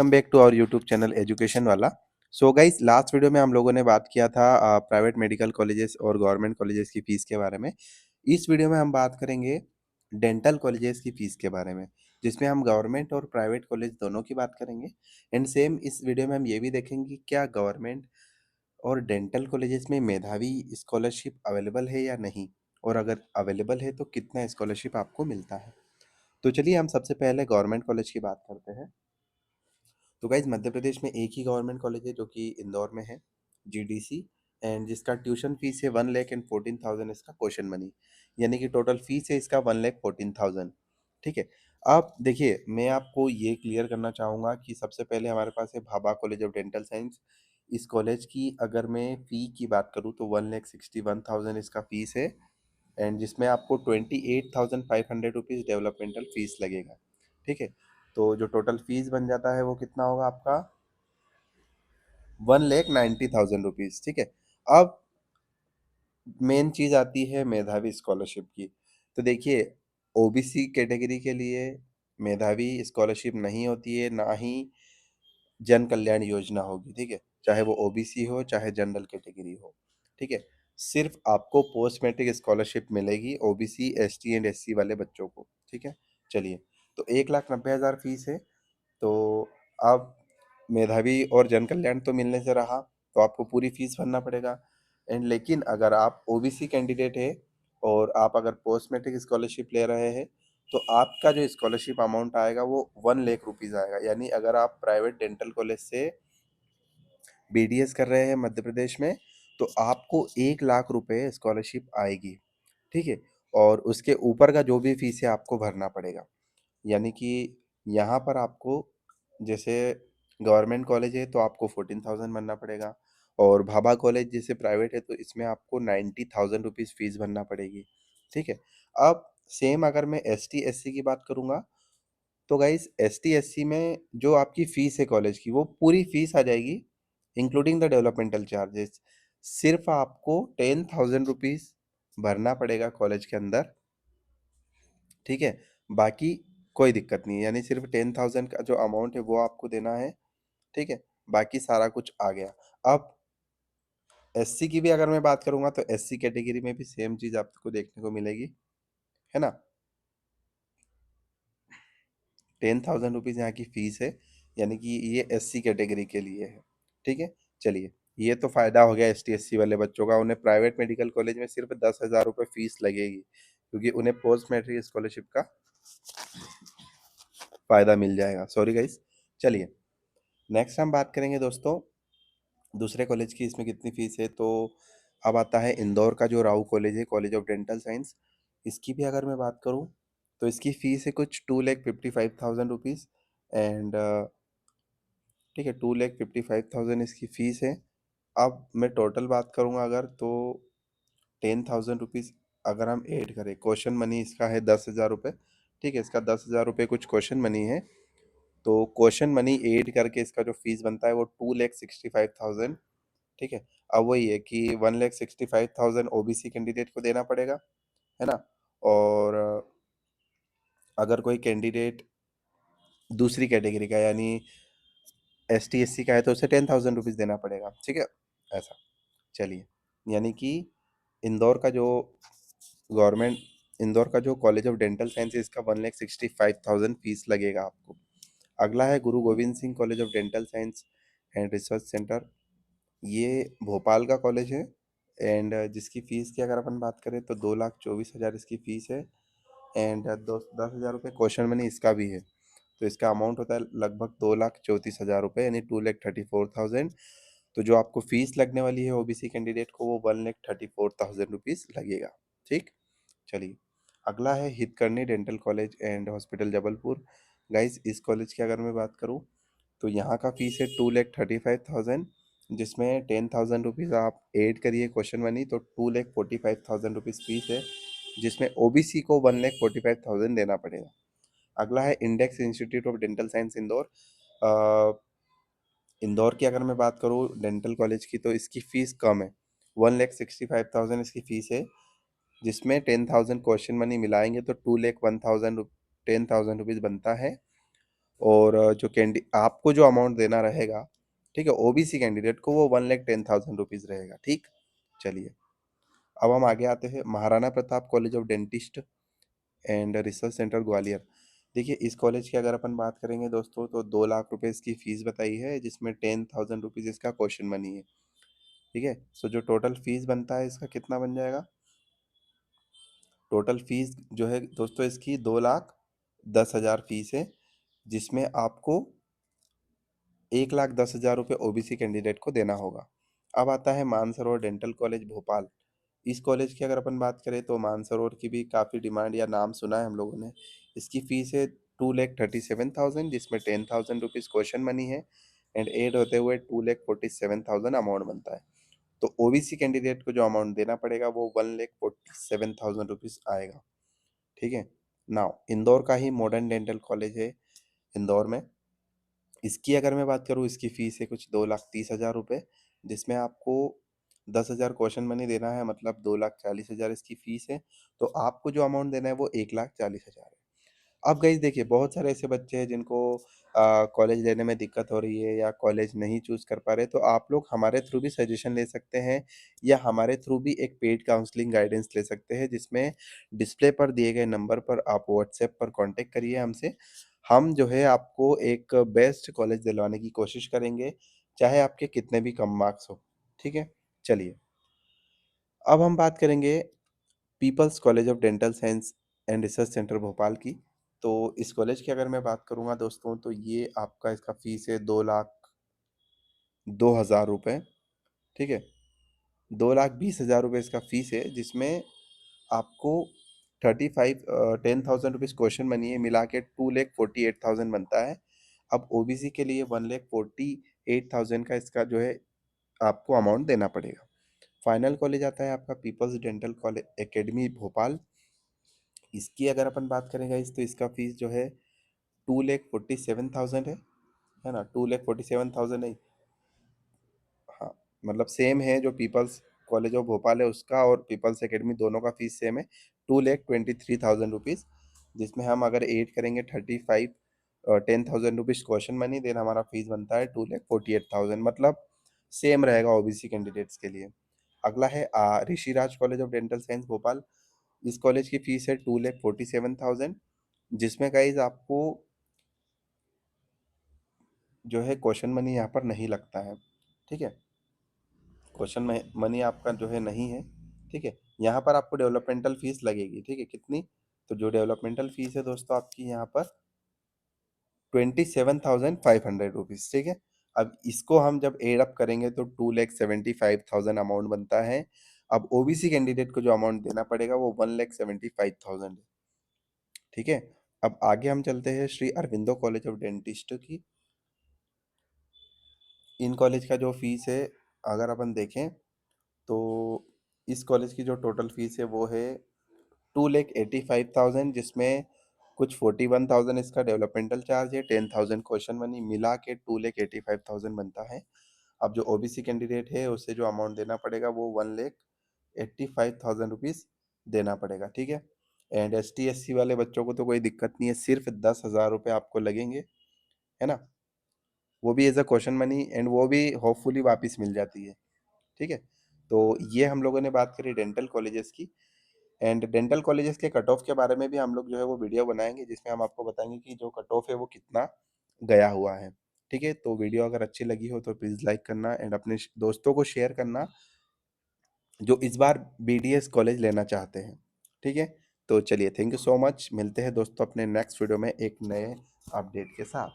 Welcome back to our YouTube channel education वाला। So guys, last video में हम लोगों ने बात किया था प्राइवेट मेडिकल कॉलेजेस और गवर्नमेंट कॉलेजेस की फ़ीस के बारे में। इस वीडियो में हम बात करेंगे डेंटल कॉलेजेस की फ़ीस के बारे में, जिसमें हम गवर्नमेंट और प्राइवेट कॉलेज दोनों की बात करेंगे। एंड सेम इस वीडियो में हम ये भी देखेंगे कि क्या गवर्नमेंट और डेंटल कॉलेजेस में मेधावी स्कॉलरशिप अवेलेबल है या नहीं, और अगर अवेलेबल है तो कितना स्कॉलरशिप आपको मिलता है। तो चलिए हम सबसे पहले गवर्नमेंट कॉलेज की बात करते हैं। तो गाइज, मध्य प्रदेश में एक ही गवर्नमेंट कॉलेज है जो कि इंदौर में है, जीडीसी। एंड जिसका ट्यूशन फीस है 1,14,000 इसका क्वेश्चन मनी, यानी कि टोटल फीस है इसका 1,14,000। ठीक है। अब देखिए, मैं आपको ये क्लियर करना चाहूँगा कि सबसे पहले हमारे पास है Bhabha college of Dental science. इस कॉलेज की अगर मैं फ़ी की बात करूँ तो 1,61,000 इसका फीस है। एंड जिसमें आपको 28,500 रुपीज़ डेवलपमेंटल फीस लगेगा। ठीक है। तो जो टोटल फीस बन जाता है वो कितना होगा आपका, 1,90,000 रुपीज़। ठीक है। अब मेन चीज़ आती है मेधावी स्कॉलरशिप की। तो देखिए, ओबीसी कैटेगरी के लिए मेधावी स्कॉलरशिप नहीं होती है, ना ही जन कल्याण योजना होगी। ठीक है। चाहे वो ओबीसी हो चाहे जनरल कैटेगरी हो। ठीक है। सिर्फ आपको पोस्ट मैट्रिक स्कॉलरशिप मिलेगी ओबीसी एसटी एंड एससी वाले बच्चों को। ठीक है। चलिए, तो 1,90,000 फीस है। तो अब मेधावी और जन कल्याण तो मिलने से रहा, तो आपको पूरी फीस भरना पड़ेगा। एंड लेकिन अगर आप ओबीसी कैंडिडेट है और आप अगर पोस्ट मैट्रिक स्कॉलरशिप ले रहे हैं, तो आपका जो स्कॉलरशिप अमाउंट आएगा वो 1,00,000 रुपीज़ आएगा। यानी अगर आप प्राइवेट डेंटल कॉलेज से बीडीएस कर रहे हैं मध्य प्रदेश में, तो आपको 1,00,000 रुपए स्कॉलरशिप आएगी। ठीक है। और उसके ऊपर का जो भी फीस है आपको भरना पड़ेगा। यानी कि यहाँ पर आपको, जैसे गवर्नमेंट कॉलेज है तो आपको 14,000 भरना पड़ेगा, और भाभा कॉलेज जैसे प्राइवेट है तो इसमें आपको 90,000 रुपीज़ फीस भरना पड़ेगी। ठीक है। अब सेम अगर मैं एस टी एस सी की बात करूँगा, तो guys S T S C में जो आपकी फ़ीस है कॉलेज की, वो पूरी फीस आ जाएगी इंक्लूडिंग द डेवलपमेंटल चार्जेस। सिर्फ आपको 10,000 रुपीज़ भरना पड़ेगा कॉलेज के अंदर। ठीक है। बाकी कोई दिक्कत नहीं है, यानी सिर्फ 10,000 का जो अमाउंट है वो आपको देना है। ठीक है। बाकी सारा कुछ आ गया। अब एससी की भी अगर मैं बात करूंगा तो एससी कैटेगरी में भी सेम चीज आपको देखने को मिलेगी, है ना। 10,000 रुपीज़ यहाँ की फीस है, यानी कि ये एससी कैटेगरी के लिए है। ठीक है। चलिए, ये तो फायदा हो गया एस टी एस सी वाले बच्चों का, उन्हें प्राइवेट मेडिकल कॉलेज में सिर्फ 10,000 रुपये फीस लगेगी, क्योंकि उन्हें पोस्ट मैट्रिक स्कॉलरशिप का फायदा मिल जाएगा। Sorry guys. चलिए, नेक्स्ट हम बात करेंगे दोस्तों दूसरे कॉलेज की, इसमें कितनी फीस है। तो अब आता है इंदौर का जो राउ कॉलेज है, कॉलेज ऑफ डेंटल साइंस। इसकी भी अगर मैं बात करूं तो इसकी फ़ीस है कुछ 2,55,000 रुपीज़। एंड ठीक है, 2,55,000 इसकी फ़ीस है। अब मैं टोटल बात करूंगा अगर, तो 10,000 रुपीज़ अगर हम ऐड करें, क्वेश्चन मनी इसका है 10,000 रुपये। ठीक है, इसका 10,000 रुपये कुछ क्वेश्चन मनी है। तो क्वेश्चन मनी ऐड करके इसका जो फीस बनता है वो 2,65,000। ठीक है। अब वही है कि 1,65,000 ओबीसी कैंडिडेट को देना पड़ेगा, है ना। और अगर कोई कैंडिडेट दूसरी कैटेगरी का, यानी एस टी एस सी का है, तो उसे 10,000 रुपीज़ देना पड़ेगा। ठीक है। ऐसा। चलिए, यानी कि इंदौर का जो गवर्नमेंट इंदौर का जो कॉलेज ऑफ डेंटल साइंस है, इसका 1,65,000 फीस लगेगा आपको। अगला है गुरु Govind Singh college of Dental Science and Research centre. ये भोपाल का कॉलेज है। एंड जिसकी फ़ीस की अगर अपन बात करें तो 2,24,000 इसकी फ़ीस है। एंड 10,000 रुपये क्वेश्चन मनी इसका भी है। तो इसका अमाउंट होता है लगभग 2,34,000 रुपये, यानी 2,34,000। तो जो आपको फीस लगने वाली है ओबीसी कैंडिडेट को, वो 1,34,000 रुपीज़ लगेगा। ठीक। चलिए, अगला है Hitkarini dental college and hospital Jabalpur. Guys, इस कॉलेज की अगर मैं बात करूँ तो यहाँ का फीस है 2,35,000, जिसमें 10,000 रुपीज़ आप ऐड करिए क्वेश्चन मनी, तो 2,45,000 रुपीज़ फीस है, जिसमें ओबीसी को 1,45,000 देना पड़ेगा। अगला है index institute of Dental science Indore. Indore की अगर मैं बात करूँ डेंटल कॉलेज की, तो इसकी फ़ीस कम है, 1,65,000 इसकी फ़ीस है, जिसमें 10,000 क्वेश्चन मनी मिलाएंगे तो 2,01,000 10,000 रुपीज़ बनता है। और जो कैंडी आपको जो अमाउंट देना रहेगा, ठीक है, ओबीसी कैंडिडेट को, वो 1,10,000 रुपीज़ रहेगा, ठीक। चलिए, अब हम आगे आते हैं Maharana Pratap college of dentist and Research centre Gwalior. देखिए, इस कॉलेज की अगर अपन बात करेंगे दोस्तों, तो 2 लाख रुपए इसकी फीस बताई है, जिसमें 10,000 रुपीज़ इसका क्वेश्चन मनी है, ठीक है। सो जो टोटल फीस बनता है इसका कितना बन जाएगा, टोटल फीस जो है दोस्तों इसकी 2,10,000 फीस है, जिसमें आपको 1,10,000 रुपये ओबीसी कैंडिडेट को देना होगा। अब आता है मानसरोवर डेंटल कॉलेज भोपाल। इस कॉलेज की अगर अपन बात करें तो मानसरोवर की भी काफ़ी डिमांड या नाम सुना है हम लोगों ने। इसकी फ़ीस है 2,37,000, जिसमें 10,000 रुपीज़ क्वेश्चन मनी है एंड एड होते हुए 2,47,000 अमाउंट बनता है। तो ओबीसी कैंडिडेट को जो अमाउंट देना पड़ेगा वो 1,47,000 रुपीज़ आएगा, ठीक है। नाउ इंदौर का ही मॉडर्न डेंटल कॉलेज है इंदौर में। इसकी अगर मैं बात करूँ, इसकी फ़ीस है कुछ 2,30,000 रुपये, जिसमें आपको 10,000 क्वेश्चन मनी देना है, मतलब 2,40,000 इसकी फ़ीस है। तो आपको जो अमाउंट देना है वो 1,40,000 है। अब गाइस देखिए, बहुत सारे ऐसे बच्चे हैं जिनको कॉलेज लेने में दिक्कत हो रही है या कॉलेज नहीं चूज़ कर पा रहे, तो आप लोग हमारे थ्रू भी सजेशन ले सकते हैं या हमारे थ्रू भी एक पेड काउंसलिंग गाइडेंस ले सकते हैं, जिसमें डिस्प्ले पर दिए गए नंबर पर आप व्हाट्सएप पर कॉन्टैक्ट करिए हमसे। हम जो है आपको एक बेस्ट कॉलेज दिलवाने की कोशिश करेंगे, चाहे आपके कितने भी कम मार्क्स हो, ठीक है? चलिए, अब हम बात करेंगे People's College of Dental Science and Research Centre Bhopal की। तो इस कॉलेज की अगर मैं बात करूँगा दोस्तों, तो ये आपका इसका फ़ीस है 2,02,000 रुपये, ठीक है। 2,20,000 रुपये इसका फ़ीस है, जिसमें आपको 10,000 रुपीज़ क्वेश्चन मनी है, मिला के 2,48,000 बनता है। अब ओबीसी के लिए 1,48,000 का इसका जो है आपको अमाउंट देना पड़ेगा। फाइनल कॉलेज आता है आपका People's Dental College Academy Bhopal. इसकी अगर अपन बात करें गाइस, तो इसका फीस जो है 2,47,000 है ना, 2,47,000 नहीं, हाँ, मतलब सेम है, जो पीपल्स कॉलेज ऑफ भोपाल है उसका और पीपल्स एकेडमी दोनों का फीस सेम है, 2,23,000 रुपीज़, जिसमें हम अगर ऐड करेंगे 10,000 रुपीज़ क्वेश्चन मनी, देन हमारा फीस बनता है 2,48,000, मतलब सेम रहेगा ओबीसी कैंडिडेट्स के लिए। अगला है Rishiraj college of Dental science Bhopal. इस कॉलेज की फीस है 2,47,000, जिसमें गाइज आपको जो है क्वेश्चन मनी यहाँ पर नहीं लगता है, ठीक है। क्वेश्चन मनी आपका जो है नहीं है, ठीक है। यहाँ पर आपको डेवलपमेंटल फीस लगेगी, ठीक है, कितनी, तो जो डेवलपमेंटल फीस है दोस्तों आपकी यहाँ पर 27,500 रुपीज़, ठीक है। अब इसको हम जब एड अप करेंगे तो 2,75,000 अमाउंट बनता है। अब ओबीसी कैंडिडेट को जो अमाउंट देना पड़ेगा वो 1,75,000 है, ठीक है। अब आगे हम चलते हैं Shri Aurobindo college of dentist की। इन कॉलेज का जो फीस है अगर अपन देखें, तो इस कॉलेज की जो टोटल फीस है वो है 2,85,000, जिसमें कुछ 41,000 इसका डेवलपमेंटल चार्ज है, 10,000 क्वेश्चन मनी, मिला के 2,85,000 बनता है। अब जो ओबीसी कैंडिडेट है उससे जो अमाउंट देना पड़ेगा वो 1,85,000 रुपीज़ देना पड़ेगा, ठीक है। एंड ST SC वाले बच्चों को तो कोई दिक्कत नहीं है, सिर्फ 10,000 रुपये आपको लगेंगे, है ना, वो भी as a question money, and वो भी होपफुली वापस मिल जाती है, ठीक है। तो ये हम लोगों ने बात करी डेंटल कॉलेजेस की। एंड डेंटल कॉलेजेस के कट ऑफ के बारे में भी हम लोग जो है वो वीडियो बनाएंगे, जिसमें हम आपको बताएंगे कि जो कट ऑफ है वो कितना गया हुआ है, ठीक है। तो वीडियो अगर अच्छी लगी हो तो प्लीज़ लाइक करना एंड अपने दोस्तों को शेयर करना, जो इस बार BDS कॉलेज लेना चाहते हैं, ठीक है। तो चलिए, थैंक यू सो मच, मिलते हैं दोस्तों अपने नेक्स्ट वीडियो में एक नए अपडेट के साथ।